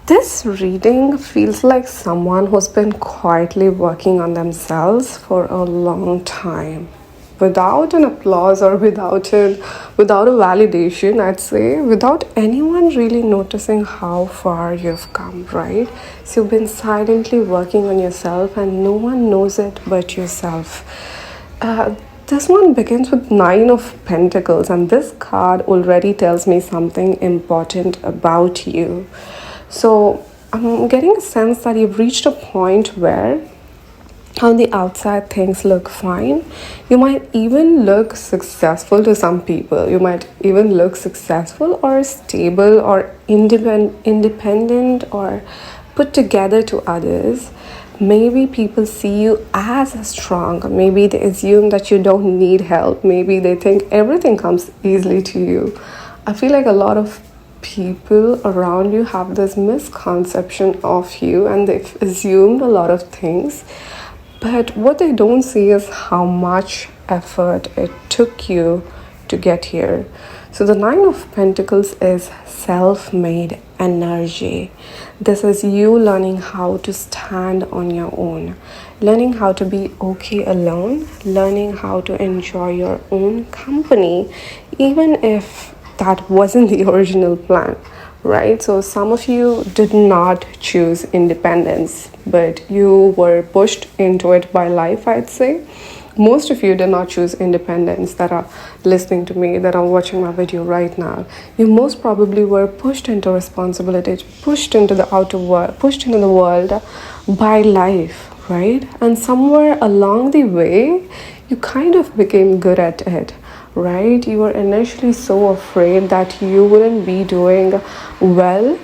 This reading feels like someone who's been quietly working on themselves for a long time. Without an applause or without a validation, I'd say, without anyone really noticing how far you've come, right? So you've been silently working on yourself and no one knows it but yourself. Uh, this one begins with Nine of Pentacles, and this card already tells me something important about you. So I'm getting a sense that you've reached a point where on the outside things look fine. You might even look successful to some people. You might even look successful or stable or independent or put together to others. Maybe people see you as strong. Maybe they assume that you don't need help. Maybe they think everything comes easily to you. I feel like a lot of people around you have this misconception of you and they've assumed a lot of things, but what they don't see is how much effort it took you to get here. So the Nine of Pentacles is self-made energy. This is you learning how to stand on your own, learning how to be okay alone, learning how to enjoy your own company, even if that wasn't the original plan, right? So some of you did not choose independence, but you were pushed into it by life, I'd say. Most of you did not choose independence that are listening to me, that are watching my video right now. You most probably were pushed into responsibility, pushed into the outer world, pushed into the world by life, right? And somewhere along the way, you kind of became good at it, right? You were initially so afraid that you wouldn't be doing well,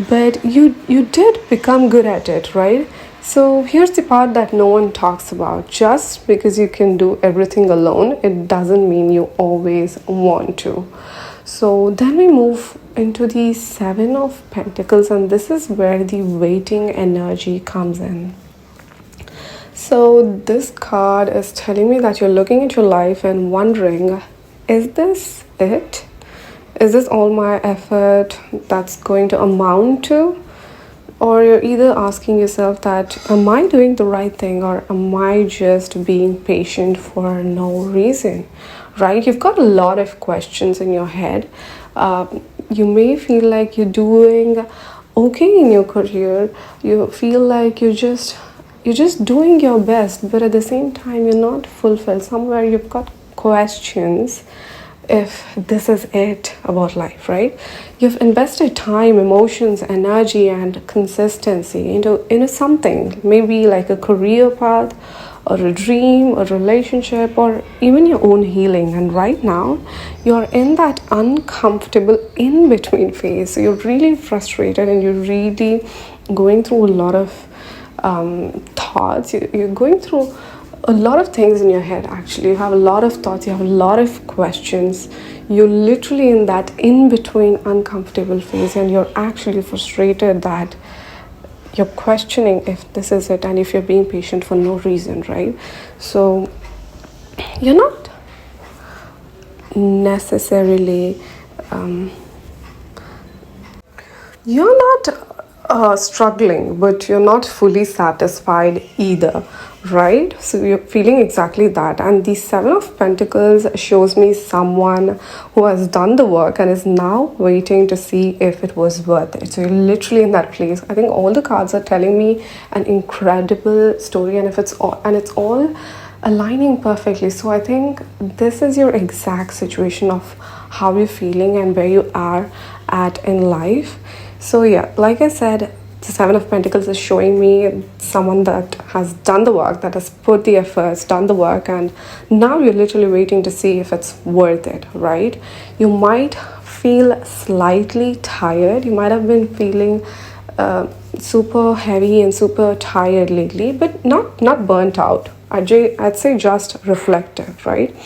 but you did become good at it, right? So here's the part that no one talks about. Just because you can do everything alone, it doesn't mean you always want to. So then we move into the Seven of Pentacles, and this is where the waiting energy comes in. So this card is telling me that you're looking at your life and wondering, is this it? Is this all my effort that's going to amount to? Or you're either asking yourself that, am I doing the right thing or am I just being patient for no reason, right? You've got a lot of questions in your head. You may feel like you're doing okay in your career. You feel like you're just doing your best, but at the same time you're not fulfilled. Somewhere you've got questions if this is it about life, right? You've invested time, emotions, energy, and consistency into something, maybe like a career path or a dream, a relationship, or even your own healing. And right now, you're in that uncomfortable in-between phase. So you're really frustrated and you're really going through a lot of thoughts. You're going through a lot of things in your head. Actually, you have a lot of thoughts, you have a lot of questions. You're literally in that in-between uncomfortable phase, and you're actually frustrated that you're questioning if this is it and if you're being patient for no reason, right? So you're not necessarily you're not struggling, but you're not fully satisfied either, right? So you're feeling exactly that. And the Seven of Pentacles shows me someone who has done the work and is now waiting to see if it was worth it. So you're literally in that place. I think all the cards are telling me an incredible story, and it's all aligning perfectly. So I think this is your exact situation of how you're feeling and where you are at in life. So yeah, like I said, the Seven of Pentacles is showing me someone that has done the work, that has put the efforts, done the work, and now you're literally waiting to see if it's worth it, right? You might feel slightly tired. You might have been feeling super heavy and super tired lately, but not burnt out. I'd say just reflective, right?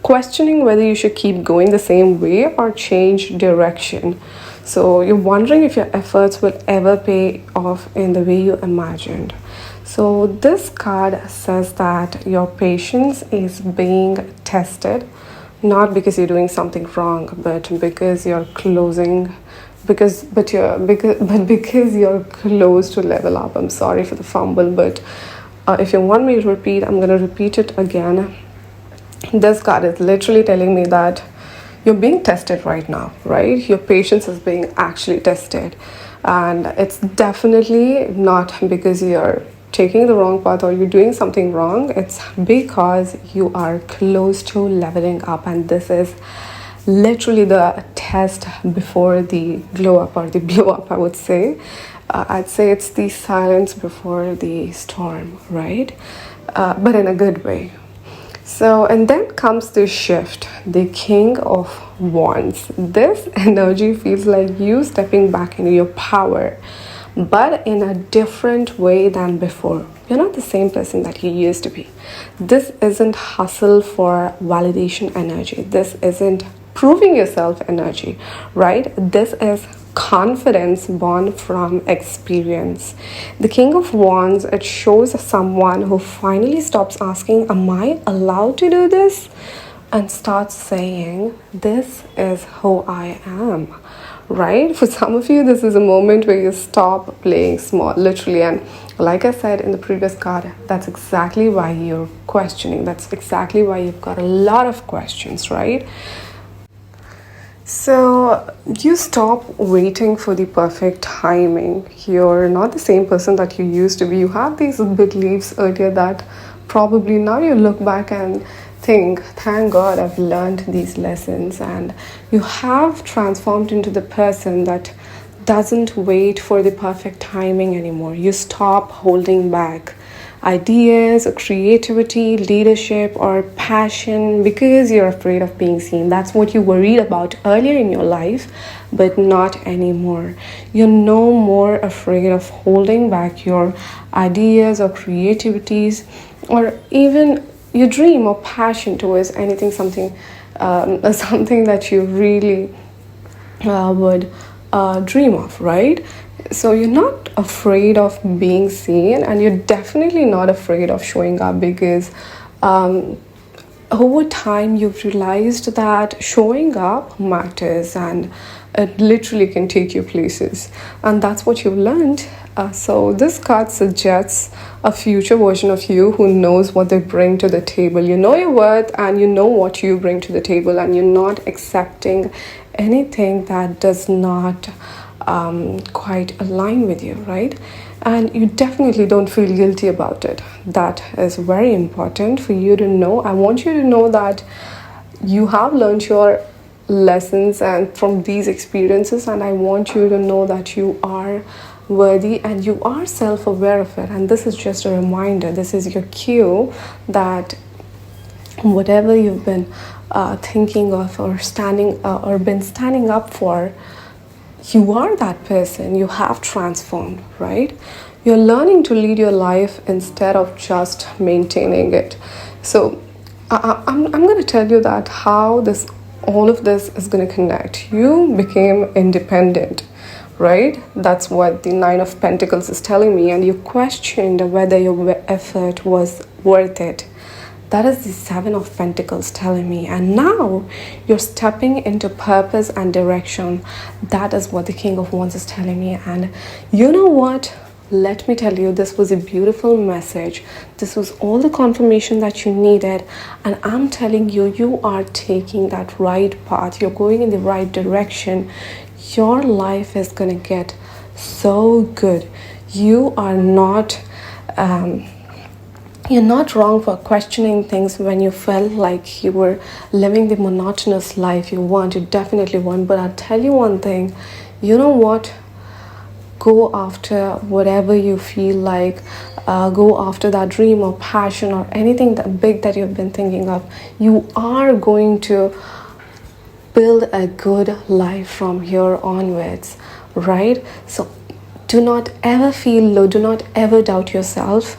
Questioning whether you should keep going the same way or change direction. So you're wondering if your efforts will ever pay off in the way you imagined. So this card says that your patience is being tested, not because you're doing something wrong, but because you're closing because you're close to level up. I'm sorry for the fumble, but if you want me to repeat, I'm going to repeat it again. This card is literally telling me that you're being tested right now, right? Your patience is being actually tested, and it's definitely not because you're taking the wrong path or you're doing something wrong. It's because you are close to leveling up, and this is literally the test before the glow up or the blow up, I would say. I'd say it's the silence before the storm, right? But in a good way. So, and then comes the shift, the King of Wands. This energy feels like you stepping back into your power, but in a different way than before. You're not the same person that you used to be. This isn't hustle for validation energy. This isn't proving yourself energy, right? This is confidence born from experience. The King of Wands, it shows someone who finally stops asking, am I allowed to do this? And starts saying, this is who I am, right? For some of you, this is a moment where you stop playing small, literally. And like I said in the previous card, that's exactly why you're questioning. That's exactly why you've got a lot of questions, right? So you stop waiting for the perfect timing. You're not the same person that you used to be. You had these beliefs earlier that probably now you look back and think, thank God I've learned these lessons, and you have transformed into the person that doesn't wait for the perfect timing anymore. You stop holding back ideas or creativity, leadership or passion because you're afraid of being seen. That's what you worried about earlier in your life, but not anymore. You're no more afraid of holding back your ideas or creativities or even your dream or passion towards anything, something that you really would dream of, right? So you're not afraid of being seen, and you're definitely not afraid of showing up because over time you've realized that showing up matters and it literally can take you places, and that's what you've learned. So this card suggests a future version of you who knows what they bring to the table. You know your worth and you know what you bring to the table, and you're not accepting anything that does not quite align with you, right? And you definitely don't feel guilty about it. That is very important for you to know. I want you to know that you have learned your lessons and from these experiences, and I want you to know that you are worthy and you are self-aware of it. And this is just a reminder, this is your cue that whatever you've been thinking of or been standing up for, you are that person. You have transformed, right? You're learning to lead your life instead of just maintaining it. So I'm going to tell you that how all of this is going to connect. You became independent, right? That's what the Nine of Pentacles is telling me, and you questioned whether your effort was worth it. That is the Seven of Pentacles telling me. And now you're stepping into purpose and direction. That is what the King of Wands is telling me. And you know what? Let me tell you, this was a beautiful message. This was all the confirmation that you needed. And I'm telling you, you are taking that right path. You're going in the right direction. Your life is going to get so good. You are not... You're not wrong for questioning things when you felt like you were living the monotonous life you want. You definitely want. But I'll tell you one thing. You know what? Go after whatever you feel like. Go after that dream or passion or anything that big that you've been thinking of. You are going to build a good life from here onwards, right? So do not ever feel low. Do not ever doubt yourself.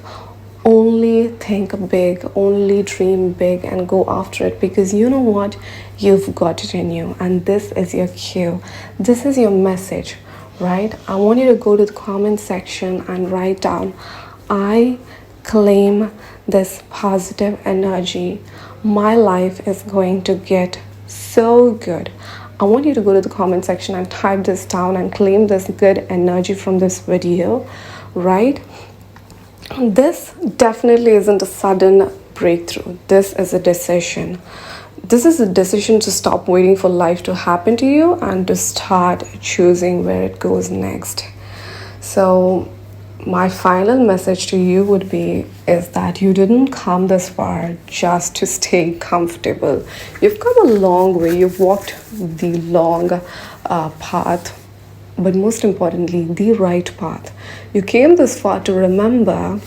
Only think big, only dream big and go after it, because you know what? You've got it in you, and this is your cue. This is your message, right? I want you to go to the comment section and write down, I claim this positive energy. My life is going to get so good. I want you to go to the comment section and type this down and claim this good energy from this video, right? This definitely isn't a sudden breakthrough. This is a decision. This is a decision to stop waiting for life to happen to you and to start choosing where it goes next. So my final message to you would be is that you didn't come this far just to stay comfortable. You've come a long way. You've walked the long path, but most importantly, the right path. You came this far to remember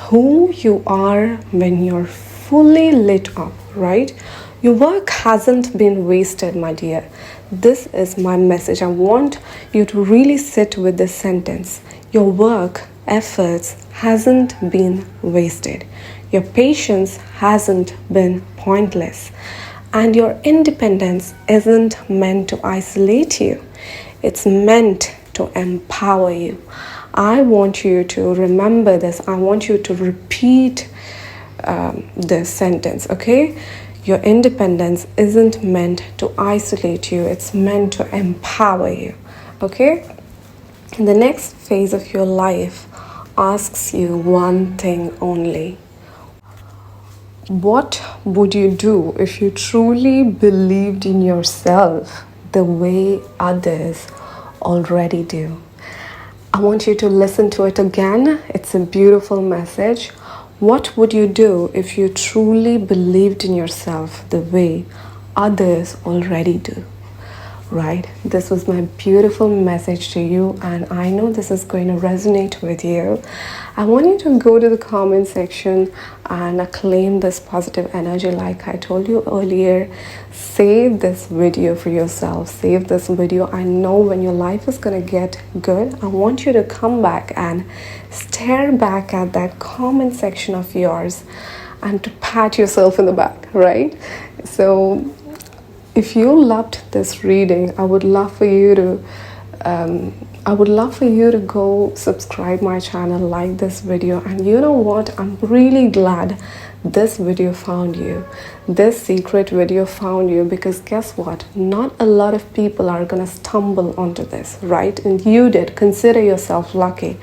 who you are when you're fully lit up, right? Your work hasn't been wasted, my dear. This is my message. I want you to really sit with this sentence. Your work, efforts hasn't been wasted. Your patience hasn't been pointless. And your independence isn't meant to isolate you. It's meant to empower you. I want you to remember this. I want you to repeat this sentence, okay? Your independence isn't meant to isolate you. It's meant to empower you, okay? The next phase of your life asks you one thing only. What would you do if you truly believed in yourself the way others already do? I want you to listen to it again. It's a beautiful message. What would you do if you truly believed in yourself the way others already do? Right? This was my beautiful message to you, and I know this is going to resonate with you. I want you to go to the comment section and claim this positive energy like I told you earlier. Save this video for yourself. Save this video. I know when your life is going to get good, I want you to come back and stare back at that comment section of yours and to pat yourself in the back, right? So if you loved this reading, I would love for you to go subscribe my channel, like this video, and you know what? I'm really glad this video found you. This secret video found you, because guess what? Not a lot of people are gonna stumble onto this, right? And you did. Consider yourself lucky.